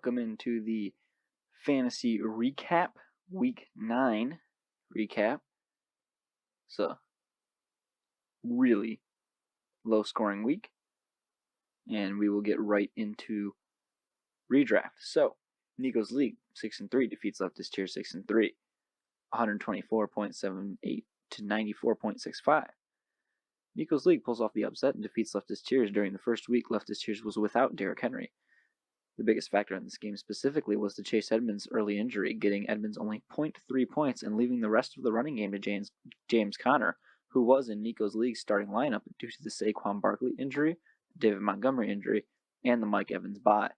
welcome into the fantasy recap, week 9 recap. It's a really low scoring week, and we will get right into redraft. So, Nico's League 6-3 defeats Leftist Tier 6-3, 124.78 to 94.65. Nico's League pulls off the upset and defeats Leftist Tiers. During the first week, Leftist Tiers was without Derrick Henry. The biggest factor in this game specifically was the Chase Edmonds' early injury, getting Edmonds only 0.3 points and leaving the rest of the running game to James Conner, who was in Nico's League starting lineup due to the Saquon Barkley injury, David Montgomery injury, and the Mike Evans bye.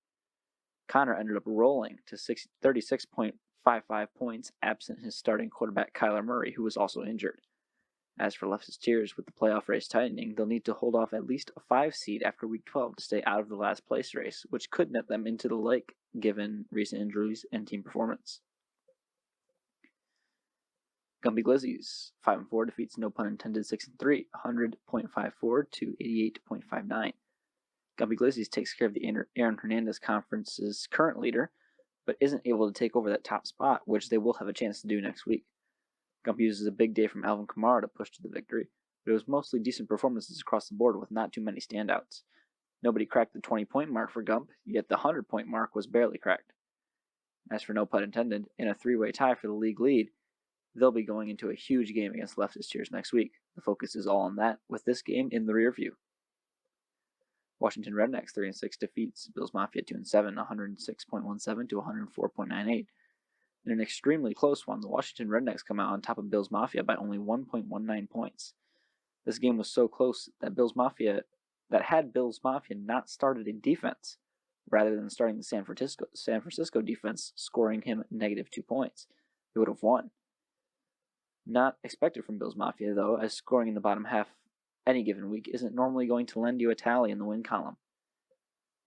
Conner ended up rolling to 36.55 points, absent his starting quarterback Kyler Murray, who was also injured. As for Leftist Tiers, with the playoff race tightening, they'll need to hold off at least a 5 seed after Week 12 to stay out of the last place race, which could net them into the lake given recent injuries and team performance. Gumpy Glizzies 5-4 defeats No Pun Intended 6-3, 100.54 to 88.59. Gumpy Glizzies takes care of the Aaron Hernandez Conference's current leader, but isn't able to take over that top spot, which they will have a chance to do next week. Gump uses a big day from Alvin Kamara to push to the victory, but it was mostly decent performances across the board with not too many standouts. Nobody cracked the 20-point mark for Gump, yet the 100-point mark was barely cracked. As for No Pun Intended, in a 3-way tie for the league lead, they'll be going into a huge game against Leftist Tiers next week. The focus is all on that, with this game in the rear view. Washington Rednecks 3-6 defeats Bills Mafia 2-7, 106.17 to 104.98. In an extremely close one, the Washington Rednecks come out on top of Bills Mafia by only 1.19 points. This game was so close that had Bills Mafia not started in defense, rather than starting the San Francisco defense, scoring him -2 points, they would have won. Not expected from Bills Mafia, though, as scoring in the bottom half any given week isn't normally going to lend you a tally in the win column.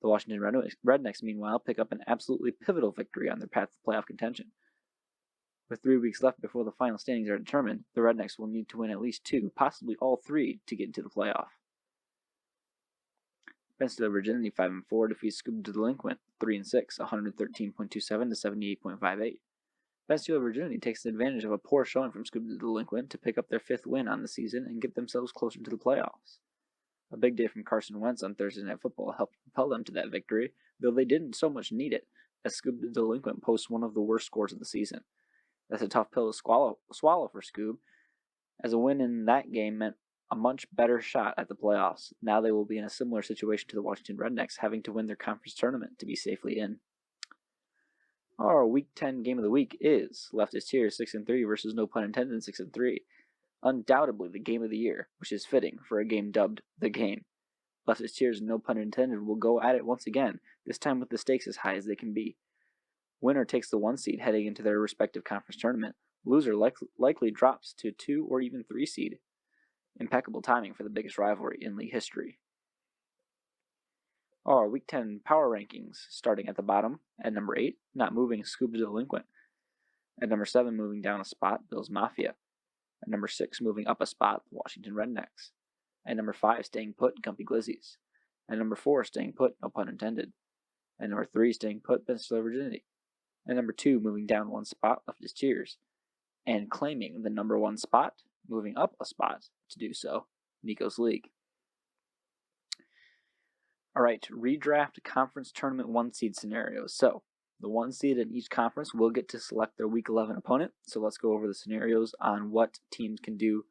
The Washington Rednecks, meanwhile, pick up an absolutely pivotal victory on their path to playoff contention. With 3 weeks left before the final standings are determined, the Rednecks will need to win at least 2, possibly all 3, to get into the playoff. Pensacola Virginity 5-4 defeats Scuba Delinquent 3-6, 113.27 to 78.58. Pensacola Virginity takes advantage of a poor showing from Scuba Delinquent to pick up their 5th win on the season and get themselves closer to the playoffs. A big day from Carson Wentz on Thursday Night Football helped propel them to that victory, though they didn't so much need it, as Scuba Delinquent posts one of the worst scores of the season. That's a tough pill to swallow for Scoob, as a win in that game meant a much better shot at the playoffs. Now they will be in a similar situation to the Washington Rednecks, having to win their conference tournament to be safely in. Our Week 10 game of the week is Leftist Tier 6-3 versus No Pun Intended 6-3. Undoubtedly the game of the year, which is fitting for a game dubbed The Game. Leftist Tiers, No Pun Intended, will go at it once again, this time with the stakes as high as they can be. Winner takes the 1 seed heading into their respective conference tournament. Loser likely drops to 2 or even 3 seed. Impeccable timing for the biggest rivalry in league history. Our Week 10 power rankings, starting at the bottom at number 8, not moving, Scuba Delinquent. At number 7, moving down a spot, Bills Mafia. At number 6, moving up a spot, Washington Rednecks. At number 5, staying put, Gumpy Glizzies. At number 4, staying put, No Pun Intended. At number 3, staying put, Pensacola Virginity. At number 2, moving down 1 spot, Leftist Tiers. And claiming the number 1 spot, moving up a spot to do so, Nico's League. Alright, redraft conference tournament 1 seed scenarios. So, the 1 seed in each conference will get to select their Week 11 opponent. So let's go over the scenarios on what teams can do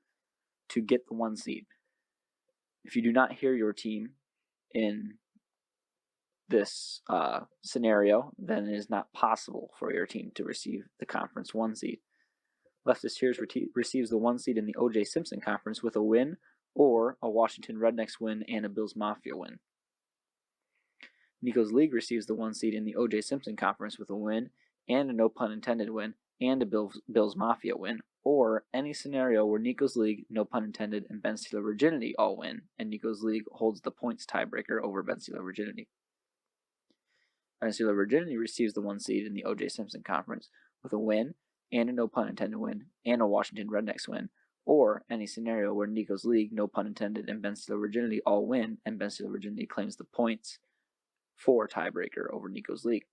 to get the 1 seed. If you do not hear your team in this scenario, then it is not possible for your team to receive the conference 1 seed. Leftist Tiers receives the 1 seed in the O.J. Simpson Conference with a win or a Washington Rednecks win and a Bills Mafia win. Nico's League receives the 1 seed in the O.J. Simpson Conference with a win and a No Pun Intended win and a Bills Mafia win, or any scenario where Nico's League, No Pun Intended, and Ben Steeler Virginity all win, and Nico's League holds the points tiebreaker over Ben Steeler Virginity. Ben Steeler Virginity receives the 1 seed in the O.J. Simpson Conference with a win and a No Pun Intended win and a Washington Rednecks win, or any scenario where Nico's League, No Pun Intended, and Ben Steeler Virginity all win, and Ben Steeler Virginity claims the points for tiebreaker over Nico's League.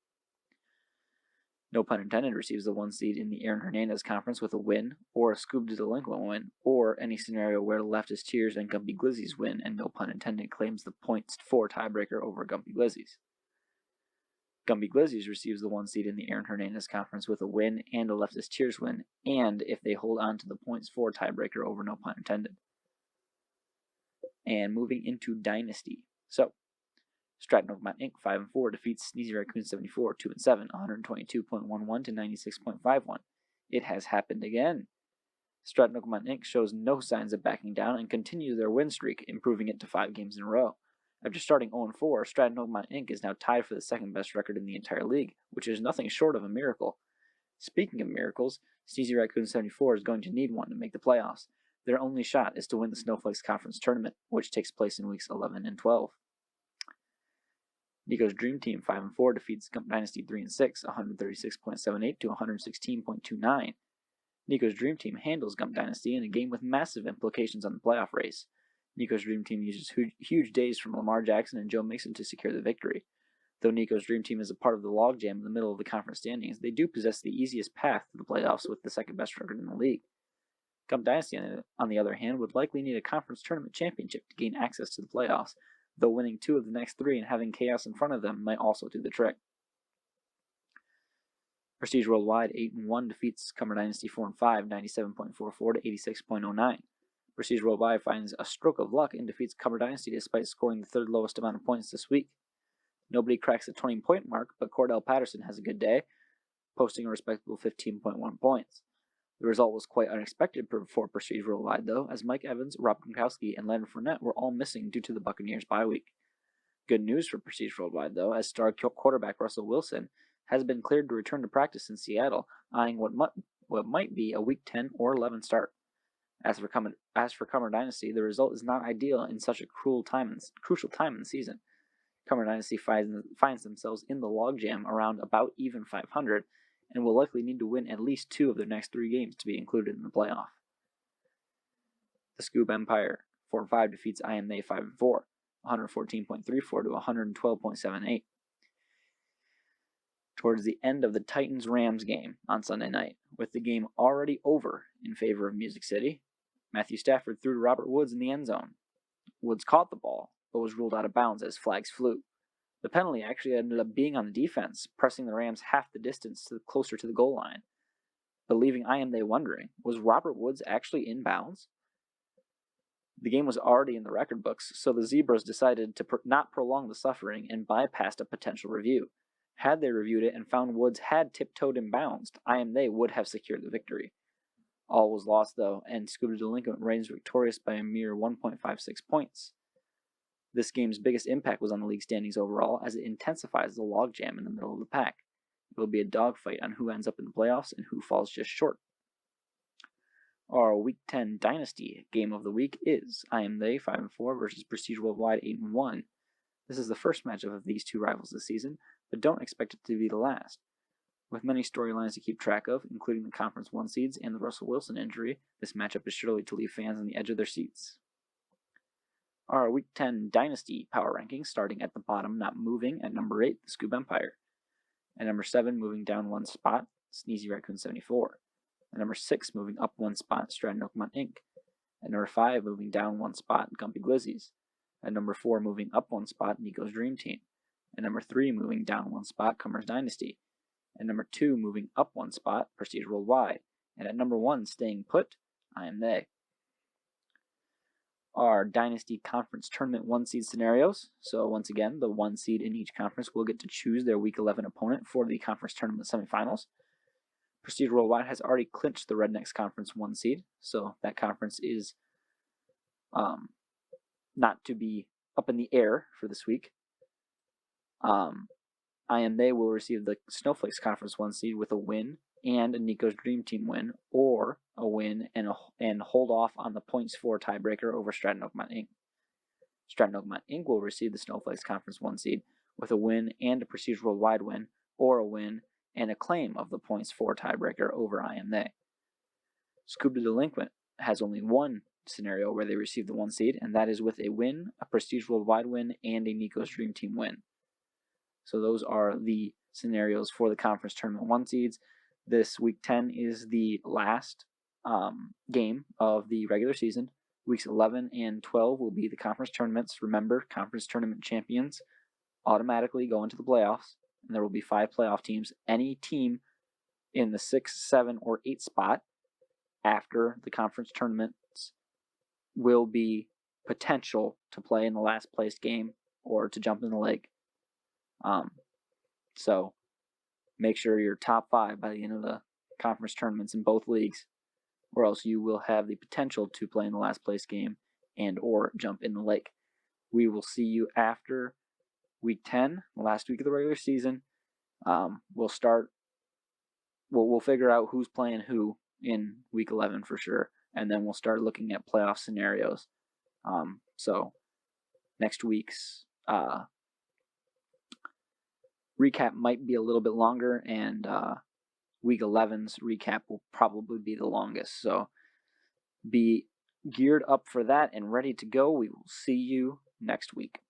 no pun intended, receives the 1 seed in the Aaron Hernandez Conference with a win, or a Scoob the Delinquent win, or any scenario where Leftist Tears and Gumpy Glizzies win, and no pun intended, claims the points 4 tiebreaker over Gumpy Glizzies. Gumpy Glizzies receives the 1 seed in the Aaron Hernandez Conference with a win and a Leftist Tears win, and if they hold on to the points 4 tiebreaker over no pun intended. And moving into Dynasty. So, Stratton Oakmont Inc. 5-4 defeats Sneezy Raccoon 74 2-7, 122.11 to 96.51. It has happened again. Stratton Oakmont Inc. shows no signs of backing down and continues their win streak, improving it to 5 games in a row. After starting 0-4, Stratton Oakmont Inc. is now tied for the second best record in the entire league, which is nothing short of a miracle. Speaking of miracles, Sneezy Raccoon 74 is going to need one to make the playoffs. Their only shot is to win the Snowflakes Conference Tournament, which takes place in weeks 11 and 12. Nico's Dream Team 5-4 defeats Gump Dynasty 3-6, 136.78 to 116.29. Nico's Dream Team handles Gump Dynasty in a game with massive implications on the playoff race. Nico's Dream Team uses huge days from Lamar Jackson and Joe Mixon to secure the victory. Though Nico's Dream Team is a part of the logjam in the middle of the conference standings, they do possess the easiest path to the playoffs with the second best record in the league. Gump Dynasty, on the other hand, would likely need a conference tournament championship to gain access to the playoffs, though winning 2 of the next 3 and having chaos in front of them might also do the trick. Prestige Worldwide 8-1 defeats Cumber Dynasty 4-5, 97.44 to 86.09. Prestige Worldwide finds a stroke of luck and defeats Cumber Dynasty despite scoring the 3rd lowest amount of points this week. Nobody cracks the 20-point mark, but Cordell Patterson has a good day, posting a respectable 15.1 points. The result was quite unexpected for Prestige Worldwide, though, as Mike Evans, Rob Gronkowski, and Leonard Fournette were all missing due to the Buccaneers' bye week. Good news for Prestige Worldwide, though, as star quarterback Russell Wilson has been cleared to return to practice in Seattle, eyeing what might be a Week 10 or 11 start. As for Cumber Dynasty, the result is not ideal in such a crucial time in the season. Cumber Dynasty finds themselves in the logjam around about even 500, and will likely need to win at least 2 of their next 3 games to be included in the playoff. The Scoob Empire 4-5 defeats IMA 5-4, 114.34 to 112.78. Towards the end of the Titans-Rams game on Sunday night, with the game already over in favor of Music City, Matthew Stafford threw to Robert Woods in the end zone. Woods caught the ball, but was ruled out of bounds as flags flew. The penalty actually ended up being on the defense, pressing the Rams half the distance closer to the goal line. But leaving IMA wondering, was Robert Woods actually in bounds? The game was already in the record books, so the Zebras decided to not prolong the suffering and bypassed a potential review. Had they reviewed it and found Woods had tiptoed in bounds, IMA would have secured the victory. All was lost, though, and Scoob the Delinquent reigns victorious by a mere 1.56 points. This game's biggest impact was on the league standings overall, as it intensifies the logjam in the middle of the pack. It will be a dogfight on who ends up in the playoffs and who falls just short. Our Week 10 Dynasty game of the week is IMA 5-4 versus Prestige Worldwide 8-1. This is the first matchup of these 2 rivals this season, but don't expect it to be the last. With many storylines to keep track of, including the Conference 1 seeds and the Russell Wilson injury, this matchup is surely to leave fans on the edge of their seats. Our Week 10 Dynasty power rankings starting at the bottom, not moving, at number 8, the Scoob Empire. At number 7, moving down 1 spot, Sneezy Raccoon 74. At number 6, moving up 1 spot, Stratton Oakmont Inc. At number 5, moving down 1 spot, Gumpy Glizzies. At number 4, moving up 1 spot, Nico's Dream Team. At number 3, moving down 1 spot, Cumber's Dynasty. At number 2, moving up 1 spot, Prestige Worldwide. And at number 1, staying put, IMA. Our Dynasty Conference Tournament 1 seed scenarios. So once again, the 1 seed in each conference will get to choose their Week 11 opponent for the Conference Tournament semifinals. Prestige Worldwide has already clinched the Rednecks Conference 1 seed, so that conference is not to be up in the air for this week. IMA will receive the Snowflakes Conference 1 seed with a win and a Nico's Dream Team win, or a win and hold off on the points 4 tiebreaker over Stratton Oakmont Inc. Stratton Oakmont Inc. will receive the Snowflakes Conference 1 seed with a win and a Prestige Worldwide win, or a win and a claim of the points 4 tiebreaker over IMA. Scoob the Delinquent has only one scenario where they receive the 1 seed, and that is with a win, a Prestige Worldwide win, and a Nico's Dream Team win. So those are the scenarios for the conference tournament 1 seeds. This week 10 is the last game of the regular season. Weeks 11 and 12 will be the conference tournaments. Remember, conference tournament champions automatically go into the playoffs, and there will be 5 playoff teams. Any team in the 6, 7, or 8 spot after the conference tournaments will be potential to play in the last place game or to jump in the lake. So make sure you're top 5 by the end of the conference tournaments in both leagues, or else you will have the potential to play in the last place game and or jump in the lake. We will see you after week 10, the last week of the regular season. We'll figure out who's playing who in week 11 for sure, and then we'll start looking at playoff scenarios. So next week's recap might be a little bit longer, and week 11's recap will probably be the longest. So be geared up for that and ready to go. We will see you next week.